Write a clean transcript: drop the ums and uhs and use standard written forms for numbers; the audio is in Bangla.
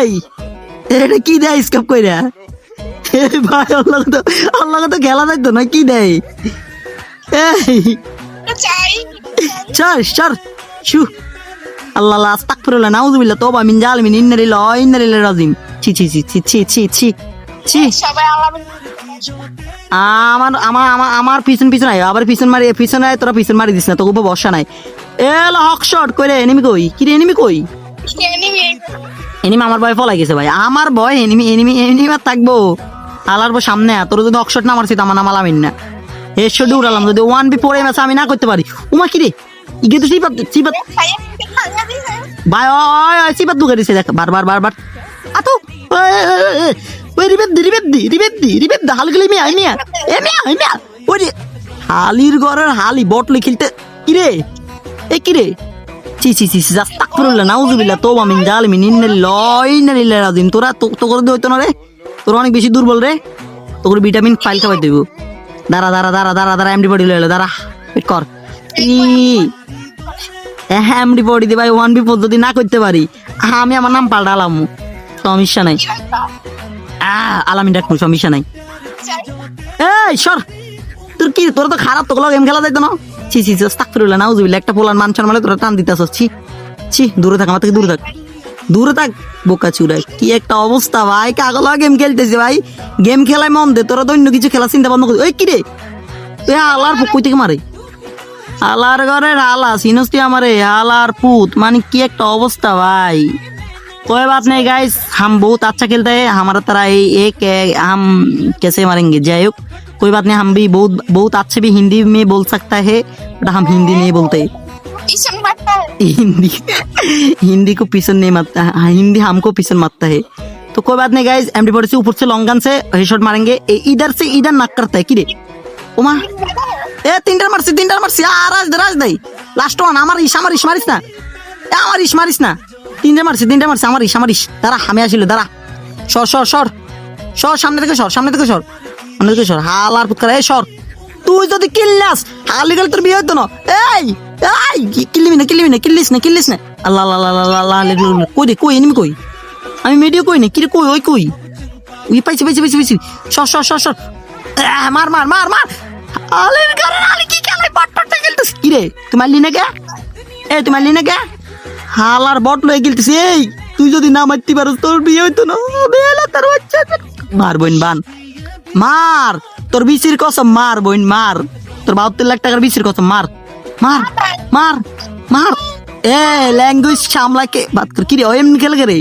এই এটা কি দেয় স্কাপ কইরা? ভাই আল্লাহ তো খেলা দেখতো না, কি দেয়? এই চল চল শু আল্লাহ আস্তাগফিরুল্লাহ নাউযুবিল্লাহ তওবা মিন জালিমিন ইন্না লিল্লাহি ওয়া ইন্না ইলাইহি রাজিউন। ছি ছি ছি ছি ছি ছি ছি ছি। সবাই আল্লাহ আমার আমার আমার আমার পিছন পিছন আয়, আবার পিছন মারি, পিছন আয়, তোরা পিছন মারি দিস না, তোকে বর্ষা নাই। এলো হক শট করে এনিমি কই? কি রে এনিমি কই? এনিমি আমার ভয় ফলাই গেছে ভাই, আমার ভয় এনিমি এনিমি এনিমি আর থাকবো আলার সামনে। তোর যদি হক শট না মারছিস আমার নাম আলামিন না, হেডশট উড়ালাম। যদি 1v4 ম্যাচ আমি না করতে পারি, উমা কি রে ইগে তো সিপাত সিপাত ভাই ওই সিপাত দুকে দিছে দেখ বারবার বারবার আতো ওই রিবেদ দি হালগলি মিয়া মিয়া এ মিয়া মিয়া ওই হালির ঘরের হালি বটলে খেলতে কি রে? এ কি রে? চি চি চি আস্তাগফিরুল্লাহ নাউযুবিল্লাহ তওবা মিন জালিমিন ইন্না লিল্লাহি রাজিম। তোরা তো করে হইতো না রে, তোরা অনেক বেশি দুর্বল রে, তোর ভিটামিন ফাইল খাওয়াই দেব। দাঁড়া দাঁড়া দাঁড়া দাঁড়া দাঁড়া এমডি বডি লইলো, দাঁড়া ওয়েট কর। এমডি বডি দি ভাই 1v4 যদি না করতে পারি আমি আমার নাম পাল্টালাম, সমস্যা নাই। আলামিন ডাক সমস্যা নাই। এই সর, তোর কি তোরা তো খারাপ, তোগুলো গেম খেলা যাইতো না। ছি ছি আস্তাগফিরুল্লাহ নাউযুবিল্লাহ একটা পোলার মান সম্মানে তোরা টান দিতেছস। ছি ছি দূরে থাক, আমার থেকে দূরে থাক, দূরে থাক বোকা চুরাই। কি একটা অবস্থা ভাই, কাগলা গেম খেলতেছে ভাই, গেম খেলায় মন দে, তোরা তো অন্য কিছু খেলা চিন্তা বন্ধ কর। ওই কি রে তুই আলার কই থেকে মারে? আলার ঘরের আলা সিনস্তি আমারে আলার পুত, মানে কি একটা অবস্থা ভাই। कोई बात नहीं गाइस, हम बहुत अच्छा खेलते हैं, हमारा तरह एक हम कैसे मारेंगे जय हो। कोई बात नहीं, हम भी बहुत बहुत अच्छे भी हिंदी में बोल सकता है, बट हम हिंदी नहीं बोलते। हिंदी हिंदी को पीछन नहीं मारता है, हिंदी हमको पीछन मारता है। तो कोई बात नहीं गाइस, एमडी से ऊपर से लॉन्ग गन से हेडशॉट मारेंगे, इधर से इधर नॉक करता है कि रे ओमा ए तीनटा मारছি রাজ দেই লাস্ট ওয়ান। আমার ইস মারিস না, আমার ইস মারিস না। তিনটা মারছি আমার ইস দাঁড়া, আমি আসিল দাঁড়া। সর সর সর সর সামনে থেকে সর, সামনে থেকে সর হালার পুৎকার। এই সর, তুই যদি কিল্লাস হালি গেলে তোর বিয়ে হইতো না। এই এই কিল্লিস না আল্লাহ আল্লাহ আল্লাহ আল্লাহ। কই রে কই এনিমি কই? আমি মিডিও কই না কি রে, কই ওই কই ওই পাইছি সর সর সর সর মার মার মার মার। আলির ঘরে আলি কি খেলে বাটপাটটা খেলতেছ কি রে? তুই মারলি না কে? এই তুই মারলি না কে? হালার বট লয়ে গেলতেছি। এই তুই যদি না মারতে পারস তোর বিয়ে হইতো না। বেলা তোর বাচ্চা মার বোন বান মার, তোর বিসির কসম মার বোন মার, তোর 72 লাখ টাকার বিসির কসম মার মার মার মার। এ ল্যাঙ্গুয়েজ সামলাকে বাত কর কি রে? এমনি খেলে রে